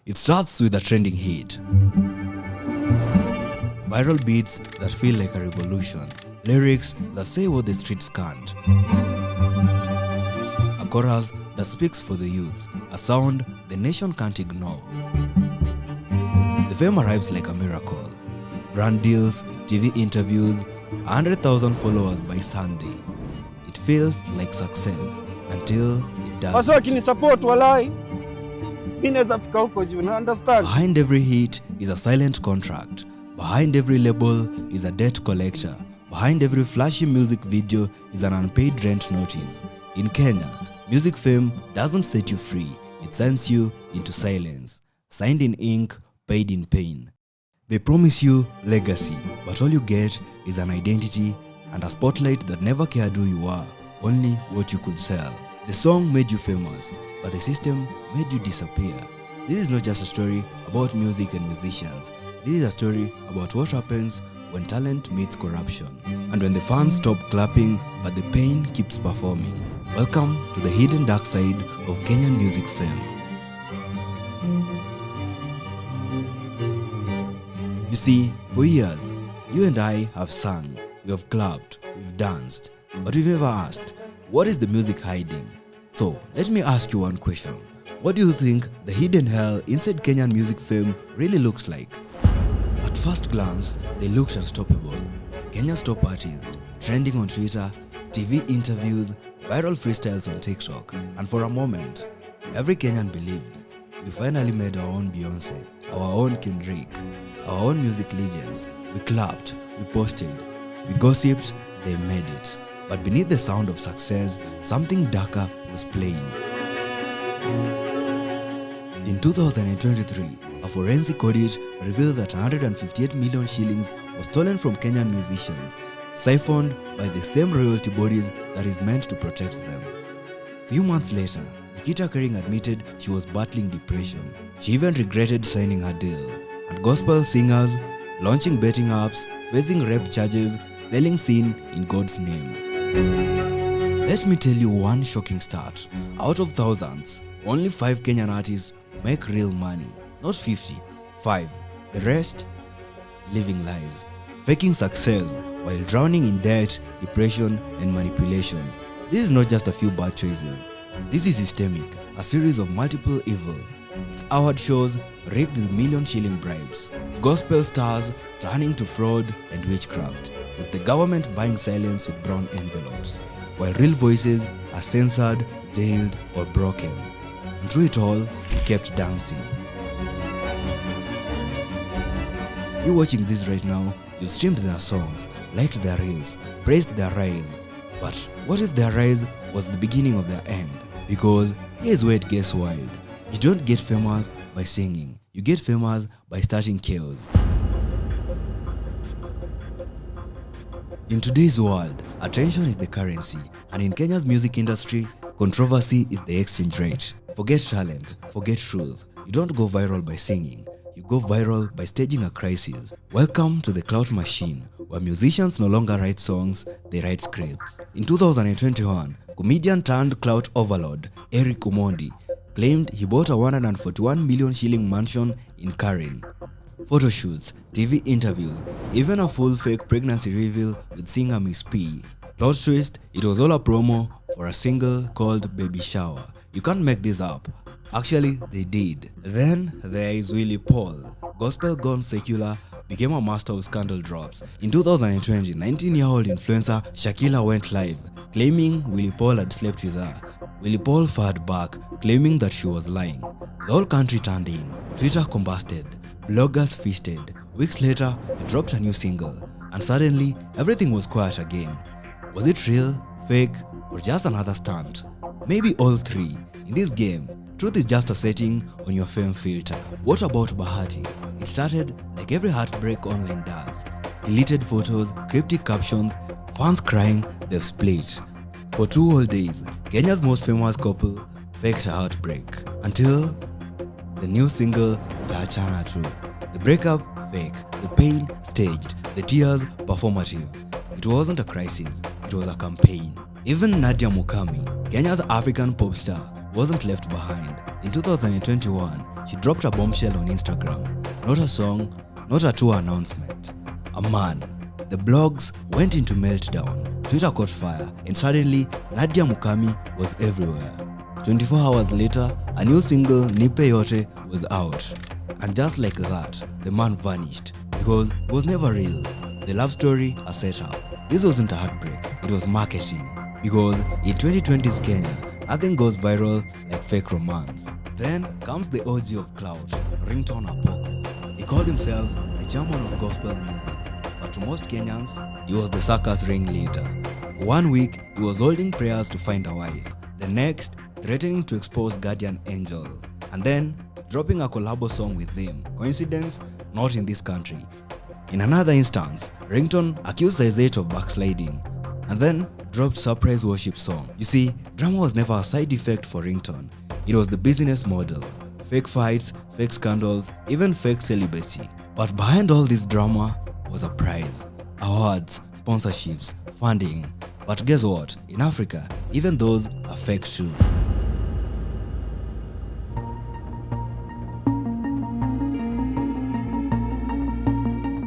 It starts with a trending hit. Viral beats that feel like a revolution. Lyrics that say what the streets can't. A chorus that speaks for the youth. A sound the nation can't ignore. The fame arrives like a miracle. Brand deals, TV interviews, 100,000 followers by Sunday. It feels like success until it doesn't. Behind every hit is a silent contract. Behind every label is a debt collector. Behind every flashy music video is an unpaid rent notice. In Kenya, music fame doesn't set you free. It sends you into silence. Signed in ink, paid in pain. They promise you legacy, but all you get is an identity and a spotlight that never cared who you are, only what you could sell. The song made you famous, but the system made you disappear. This is not just a story about music and musicians. This is a story about what happens when talent meets corruption, and when the fans stop clapping but the pain keeps performing. Welcome to the hidden dark side of Kenyan music fame. You see, for years, you and I have sung, we have clapped, we've danced, but we've never asked, what is the music hiding? So, let me ask you one question. What do you think the hidden hell inside Kenyan music fame really looks like? At first glance, they looked unstoppable. Kenya's top artists, trending on Twitter, TV interviews, viral freestyles on TikTok, and for a moment, every Kenyan believed we finally made our own Beyonce, our own Kendrick, our own music legends. We clapped, we posted, we gossiped, they made it. But beneath the sound of success, something darker was playing. In 2023, a forensic audit revealed that 158 million shillings was stolen from Kenyan musicians, siphoned by the same royalty bodies that is meant to protect them. Few months later, Nikita Kering admitted she was battling depression. She even regretted signing her deal. And gospel singers, launching betting apps, facing rape charges, selling sin in God's name. Let me tell you one shocking stat. Out of thousands, only 5 Kenyan artists make real money. Not 50, 5. The rest, living lies, faking success while drowning in debt, depression, and manipulation. This is not just a few bad choices. This is systemic, a series of multiple evil. It's award shows rigged with million-shilling bribes. It's gospel stars turning to fraud and witchcraft. It's the government buying silence with brown envelopes, while real voices are censored, jailed, or broken. And through it all, we kept dancing. You watching this right now, you streamed their songs, liked their reels, praised their rise. But what if their rise was the beginning of their end? Because here's where it gets wild. You don't get famous by singing. You get famous by starting chaos. In today's world, attention is the currency, and in Kenya's music industry, controversy is the exchange rate. Forget talent, forget truth. You don't go viral by singing. You go viral by staging a crisis. Welcome to the clout machine, where musicians no longer write songs, they write scripts. In 2021, comedian turned clout overlord Eric Omondi claimed he bought a 141 million shilling mansion in Karen. Photoshoots, TV interviews, even a full fake pregnancy reveal with singer Miss P. Plot twist, it was all a promo for a single called Baby Shower. You can't make this up. Actually, they did. Then there is Willie Paul. Gospel gone secular, became a master of scandal drops. In 2020, 19-year-old influencer Shakila went live, claiming Willie Paul had slept with her. Willie Paul fired back, claiming that she was lying. The whole country turned in. Twitter combusted. Bloggers feasted. Weeks later, he dropped a new single. And suddenly, everything was quiet again. Was it real, fake, or just another stunt? Maybe all three. In this game, truth is just a setting on your fame filter. What about Bahati? It started like every heartbreak online does. Deleted photos, cryptic captions, fans crying they've split. For 2 whole days, Kenya's most famous couple faked a heartbreak. Until the new single, Taachana True. The breakup, fake. The pain, staged. The tears, performative. It wasn't a crisis, it was a campaign. Even Nadia Mukami, Kenya's African pop star, wasn't left behind. In 2021, she dropped a bombshell on Instagram. Not a song, not a tour announcement. A man. The blogs went into meltdown, Twitter caught fire, and suddenly Nadia Mukami was everywhere. 24 hours later, a new single, Nipe Yote, was out. And just like that, the man vanished because he was never real. The love story, a setup. This wasn't a heartbreak, it was marketing. Because in 2020's Kenya, nothing goes viral like fake romance. Then comes the OG of clout, Ringtone Apoko. He called himself the chairman of gospel music, but to most Kenyans, he was the circus ringleader. 1 week, he was holding prayers to find a wife. The next, threatening to expose guardian angel. And then, dropping a collabo song with them. Coincidence? Not in this country. In another instance, Ringtone accused Zayzay of backsliding. And then, dropped surprise worship song. You see, drama was never a side effect for Ringtone. It was the business model. Fake fights, fake scandals, even fake celibacy. But behind all this drama was a prize. Awards, sponsorships, funding. But guess what? In Africa, even those are fake too.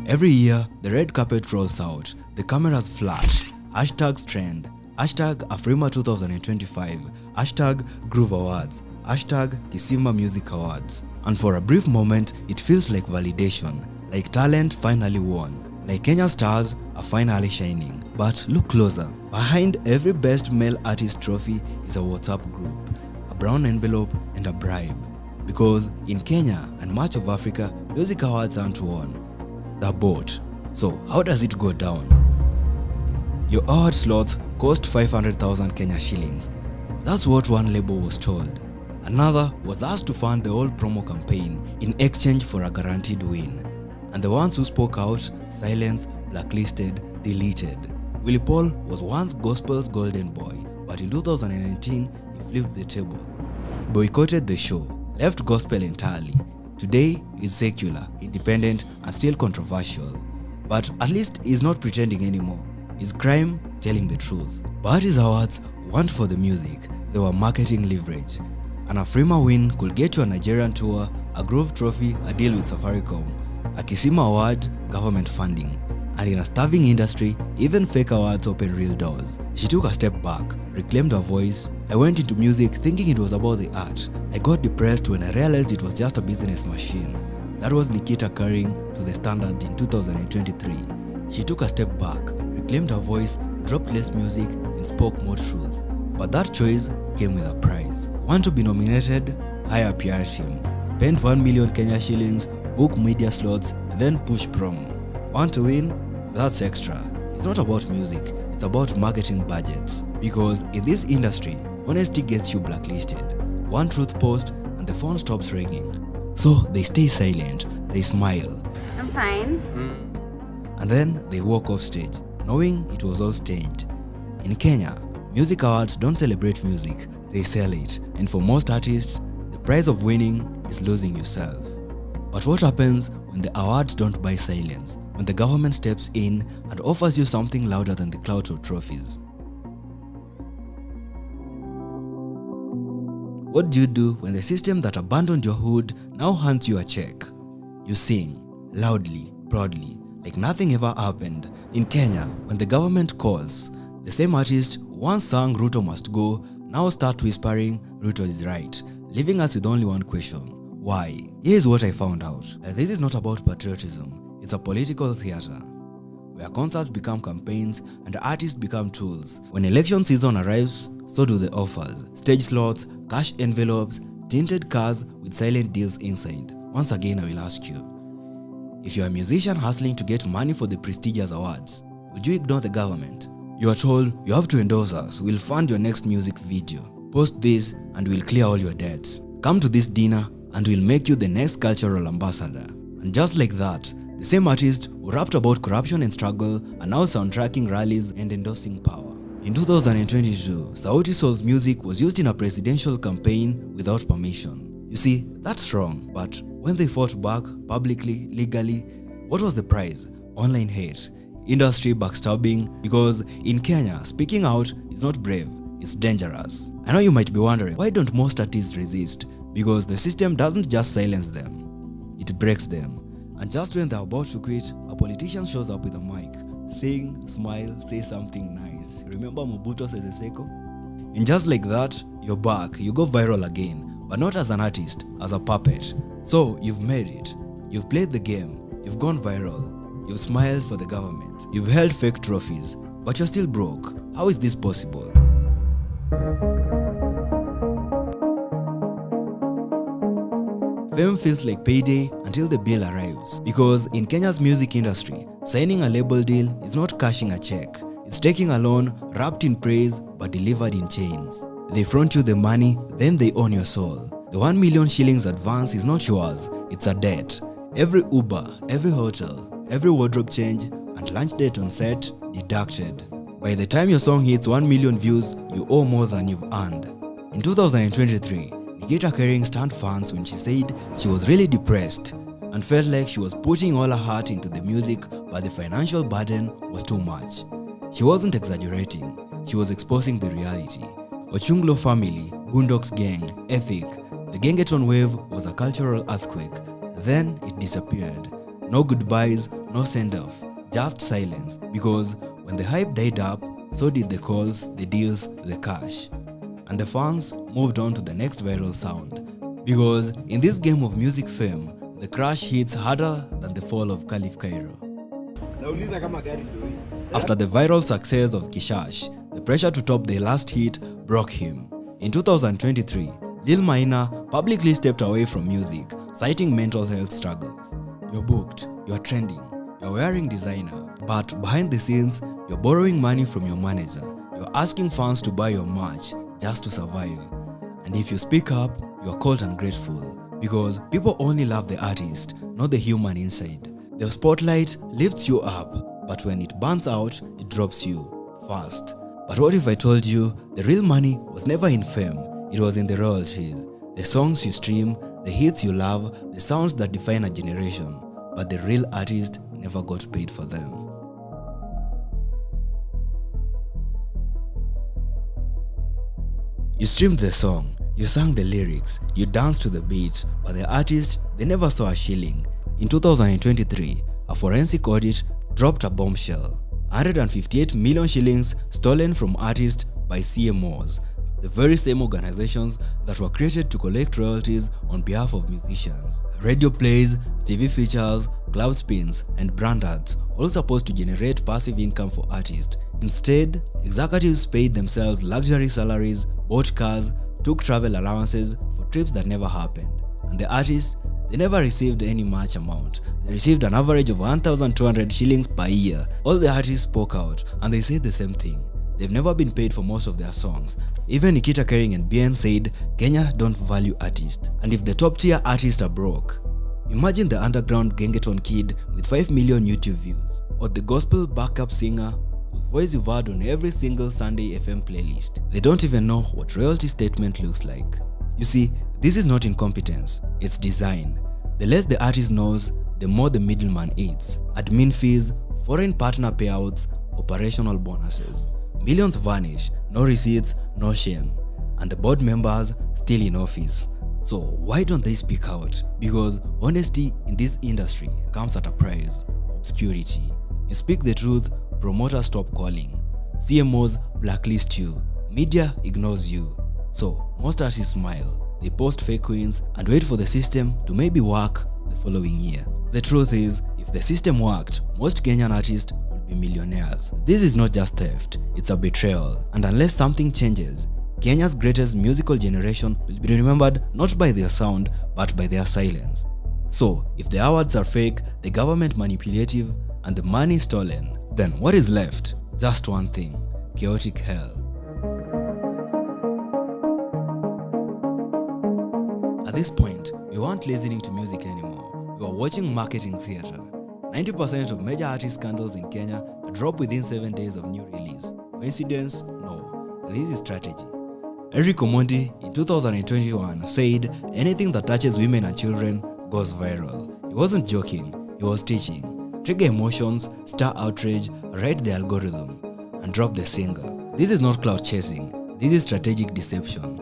Every year, the red carpet rolls out, the cameras flash, hashtags trend, hashtag Afrima 2025, hashtag Groove Awards, hashtag Kisima Music Awards. And for a brief moment, it feels like validation, like talent finally won, like Kenya stars are finally shining. But look closer. Behind every best male artist trophy is a WhatsApp group, a brown envelope and a bribe. Because in Kenya and much of Africa, music awards aren't won, they're bought. So how does it go down? Your award slots cost 500,000 Kenya shillings. That's what one label was told. Another was asked to fund the whole promo campaign in exchange for a guaranteed win. And the ones who spoke out, silenced, blacklisted, deleted. Willie Paul was once gospel's golden boy, but in 2019, he flipped the table. Boycotted the show, left gospel entirely. Today, he's secular, independent, and still controversial. But at least he's not pretending anymore. His crime, telling the truth. But his awards weren't for the music, they were marketing leverage. An Afrima win could get you a Nigerian tour, a Groove trophy, a deal with Safaricom, a Kisima award, government funding. And in a starving industry, even fake awards open real doors. She took a step back, reclaimed her voice. I went into music thinking it was about the art. I got depressed when I realized it was just a business machine. That was Nikita carrying to the standard in 2023. She took a step back, reclaimed her voice, dropped less music, and spoke more truth. But that choice came with a price. Want to be nominated? Hire a PR team. Spend 1 million Kenya shillings, book media slots, and then push promo. Want to win? That's extra. It's not about music, it's about marketing budgets. Because in this industry, honesty gets you blacklisted. One truth post and the phone stops ringing. So they stay silent, they smile. I'm fine. And then they walk off stage, knowing it was all staged. In Kenya, music awards don't celebrate music, they sell it. And for most artists, the price of winning is losing yourself. But what happens when the awards don't buy silence? When the government steps in and offers you something louder than the clout or trophies? What do you do when the system that abandoned your hood now hands you a check? You sing, loudly, proudly, like nothing ever happened. In Kenya, when the government calls, the same artist who once sang Ruto must go now start whispering Ruto is right, leaving us with only one question: why? Here's what I found out. This is not about patriotism. It's a political theater, where concerts become campaigns and artists become tools. When election season arrives, so do the offers. Stage slots, cash envelopes, tinted cars with silent deals inside. Once again, I will ask you, if you're a musician hustling to get money for the prestigious awards, would you ignore the government? You are told, you have to endorse us, we'll fund your next music video. Post this and we'll clear all your debts. Come to this dinner and we'll make you the next cultural ambassador. And just like that, the same artists who rapped about corruption and struggle are now soundtracking rallies and endorsing power. In 2022, Sauti Sol's music was used in a presidential campaign without permission. You see, that's wrong, but when they fought back, publicly, legally, what was the prize? Online hate, industry backstabbing, because in Kenya, speaking out is not brave, it's dangerous. I know you might be wondering, why don't most artists resist? because the system doesn't just silence them, it breaks them. And just when they're about to quit, a politician shows up with a mic. Sing, smile, say something nice. Remember Mobutu Sese Seko? And just like that, you're back. You go viral again, but not as an artist, as a puppet. So you've made it. You've played the game. You've gone viral. You've smiled for the government. You've held fake trophies, but you're still broke. How is this possible? Fame feels like payday until the bill arrives. Because in Kenya's music industry, signing a label deal is not cashing a check. It's taking a loan wrapped in praise but delivered in chains. They front you the money, then they own your soul. The 1 million shillings advance is not yours, it's a debt. Every Uber, every hotel, every wardrobe change, and lunch date on set deducted. By the time your song hits 1 million views, you owe more than you've earned. In 2023, Nikita Kering stunned fans when she said she was really depressed and felt like she was putting all her heart into the music, but the financial burden was too much. She wasn't exaggerating, she was exposing the reality. Ochunglo family, Boondocks gang, Ethic, the Gengeton wave was a cultural earthquake. Then it disappeared. No goodbyes, no send-off, just silence, because when the hype died up, so did the calls, the deals, the cash. And the fans moved on to the next viral sound. Because in this game of music fame, the crash hits harder than the fall of Caliph Cairo. After the viral success of Kishash, the pressure to top the last hit broke him. In 2023, Lil Maina publicly stepped away from music, citing mental health struggles. You're booked, you're trending, you're wearing designer, but behind the scenes, you're borrowing money from your manager. You're asking fans to buy your merch just to survive. And if you speak up, you're called ungrateful, because people only love the artist, not the human inside. The spotlight lifts you up, but when it burns out, it drops you fast. But what if I told you the real money was never in fame, it was in the royalties, the songs you stream, the hits you love, the sounds that define a generation, but the real artist never got paid for them. You streamed the song, you sang the lyrics, you danced to the beat, but the artist, they never saw a shilling. In 2023, a forensic audit dropped a bombshell. 158 million shillings stolen from artists by CMOs, the very same organizations that were created to collect royalties on behalf of musicians. Radio plays, TV features, club spins, and brand ads, all supposed to generate passive income for artists. Instead, executives paid themselves luxury salaries, bought cars, took travel allowances for trips that never happened. And the artists, they never received any much amount. They received an average of 1,200 shillings per year. All the artists spoke out and they said the same thing. They've never been paid for most of their songs. Even Nikita Kering and Bien said Kenya don't value artists. And if the top tier artists are broke, imagine the underground Gengeton kid with 5 million YouTube views, or the gospel backup singer whose voice you've heard on every single Sunday FM playlist. They don't even know what royalty statement looks like. You see, this is not incompetence, it's design. The less the artist knows, the more the middleman eats. Admin fees, foreign partner payouts, operational bonuses. Millions vanish, no receipts, no shame. And the board members still in office. So why don't they speak out? Because honesty in this industry comes at a price: obscurity. You speak the truth, promoters stop calling. CMOs blacklist you. Media ignores you. So most artists smile, they post fake queens and wait for the system to maybe work the following year. The truth is, if the system worked, most Kenyan artists would be millionaires. This is not just theft, it's a betrayal. And unless something changes, Kenya's greatest musical generation will be remembered not by their sound, but by their silence. So, if the awards are fake, the government manipulative, and the money stolen, then what is left? Just one thing: chaotic hell. At this point, we aren't listening to music anymore. We are watching marketing theater. 90% of major artist scandals in Kenya drop within 7 days of new release. Coincidence? No. This is strategy. Eric Omondi in 2021 said anything that touches women and children goes viral. He wasn't joking, he was teaching. Trigger emotions, stir outrage, ride the algorithm, and drop the single. This is not clout chasing, this is strategic deception.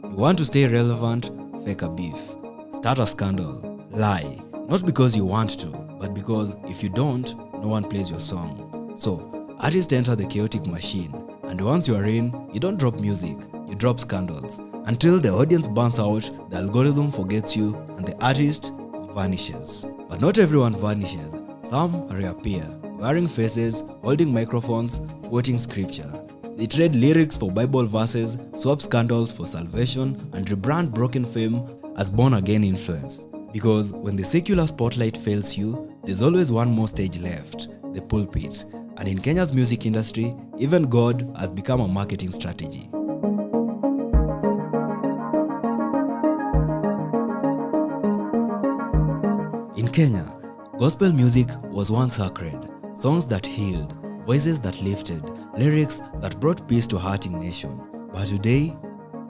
You want to stay relevant, fake a beef, start a scandal, lie, not because you want to, but because if you don't, no one plays your song. So, artists enter the chaotic machine, and once you are in, you don't drop music, you drop scandals, until the audience burns out, the algorithm forgets you, and the artist vanishes. But not everyone vanishes. Some reappear, wearing faces, holding microphones, quoting scripture. They trade lyrics for Bible verses, swap scandals for salvation, and rebrand broken fame as born-again influence. Because when the secular spotlight fails you, there's always one more stage left, the pulpit. And in Kenya's music industry, even God has become a marketing strategy. In Kenya, gospel music was once sacred. Songs that healed, voices that lifted, lyrics that brought peace to a hurting nation. But today,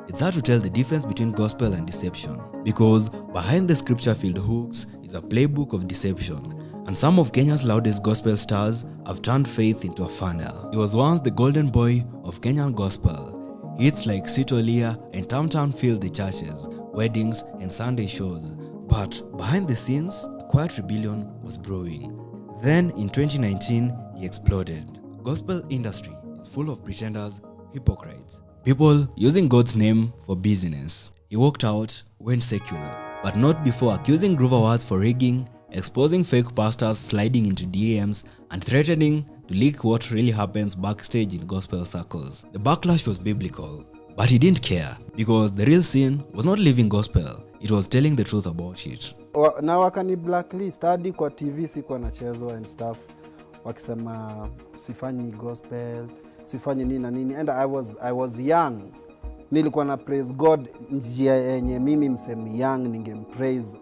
it's hard to tell the difference between gospel and deception, because behind the scripture-filled hooks is a playbook of deception, and some of Kenya's loudest gospel stars have turned faith into a funnel. He was once the golden boy of Kenyan gospel. Hits like Sitolia and Tam Tam filled the churches, weddings, and Sunday shows. But behind the scenes, a quiet rebellion was brewing. Then in 2019, he exploded. Gospel industry is full of pretenders, hypocrites, people using God's name for business. He walked out, went secular, but not before accusing Groove Awards for rigging, exposing fake pastors sliding into DMs, and threatening to leak what really happens backstage in gospel circles. The backlash was biblical, but he didn't care, because the real sin was not living gospel, it was telling the truth about it. Na wakani blacklist hadi kwa TV sikuwa nachezwa and stuff, wakisema sifanyi gospel, sifanyi nini na nini, and I was young. Nilikuwa na praise God njia yenye mimi msemi young ningempraise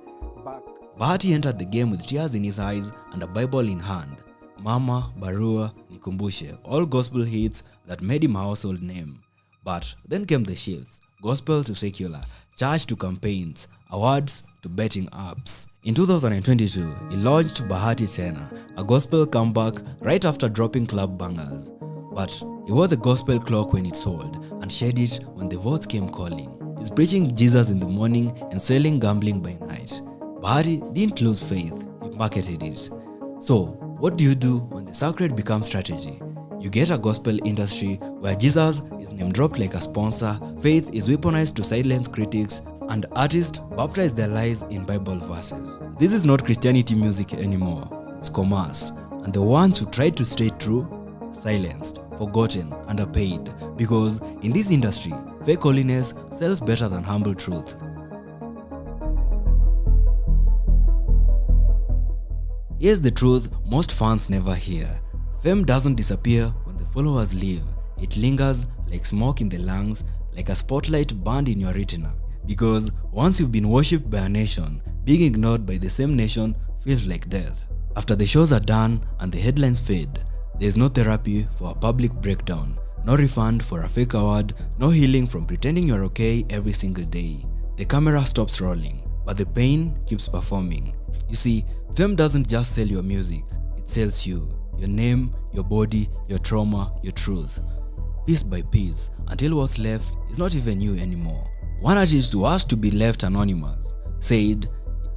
back. But he entered the game with tears in his eyes and a Bible in hand. Mama, Barua, Nikumbushe, all gospel hits that made him a household name. But then came the shifts, gospel to secular, church to campaigns, awards to betting apps. In 2022, he launched Bahati Tena, a gospel comeback right after dropping club bangers. But he wore the gospel clock when it sold and shed it when the votes came calling. He's preaching Jesus in the morning and selling gambling by night. Bahati didn't lose faith, he marketed it. So, what do you do when the sacred becomes strategy? You get a gospel industry where Jesus is name-dropped like a sponsor, faith is weaponized to silence critics, and artists baptize their lies in Bible verses. This is not Christianity music anymore, it's commerce. And the ones who tried to stay true, silenced, forgotten, underpaid. Because in this industry, fake holiness sells better than humble truth. Here's the truth most fans never hear. Fame doesn't disappear when the followers leave. It lingers like smoke in the lungs, like a spotlight burned in your retina. Because once you've been worshipped by a nation, being ignored by the same nation feels like death. After the shows are done and the headlines fade, there's no therapy for a public breakdown, no refund for a fake award, no healing from pretending you're okay every single day. The camera stops rolling, but the pain keeps performing. You see, fame doesn't just sell your music, it sells you. Your name, your body, your trauma, your truth. Piece by piece, until what's left is not even you anymore. One artist who asked to be left anonymous said,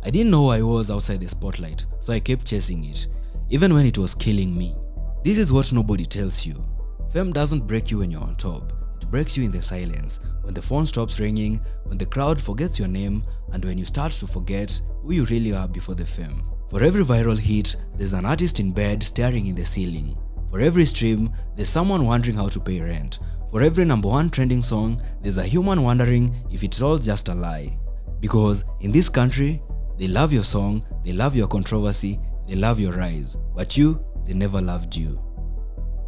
"I didn't know I was outside the spotlight, so I kept chasing it, even when it was killing me." This is what nobody tells you. Fame doesn't break you when you're on top. It breaks you in the silence, when the phone stops ringing, when the crowd forgets your name, and when you start to forget who you really are before the fame. For every viral hit, there's an artist in bed staring in the ceiling. For every stream, there's someone wondering how to pay rent. For every #1 trending song, there's a human wondering if it's all just a lie. Because in this country, they love your song, they love your controversy, they love your rise. But you, they never loved you.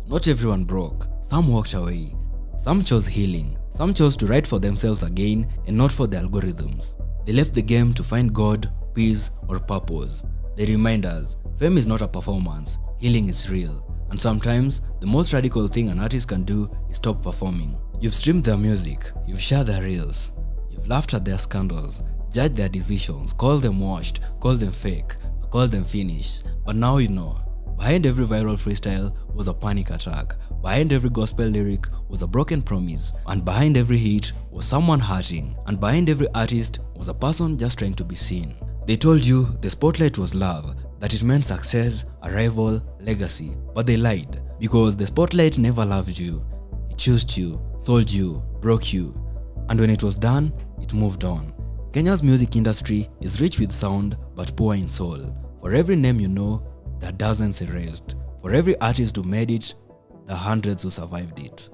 Not everyone broke. Some walked away. Some chose healing. Some chose to write for themselves again and not for the algorithms. They left the game to find God, peace, or purpose. They remind us, fame is not a performance, healing is real. And sometimes, the most radical thing an artist can do is stop performing. You've streamed their music, you've shared their reels, you've laughed at their scandals, judged their decisions, called them washed, called them fake, called them finished. But now you know, behind every viral freestyle was a panic attack, Behind every gospel lyric was a broken promise, and behind every hit was someone hurting, and behind every artist was a person just trying to be seen. They told you the spotlight was love, that it meant success, arrival, legacy, but they lied, because the spotlight never loved you. It chose you, sold you, broke you, and when it was done, it moved on. Kenya's music industry is rich with sound but poor in soul. For every name you know, there are dozens erased. For every artist who made it, there are hundreds who survived it.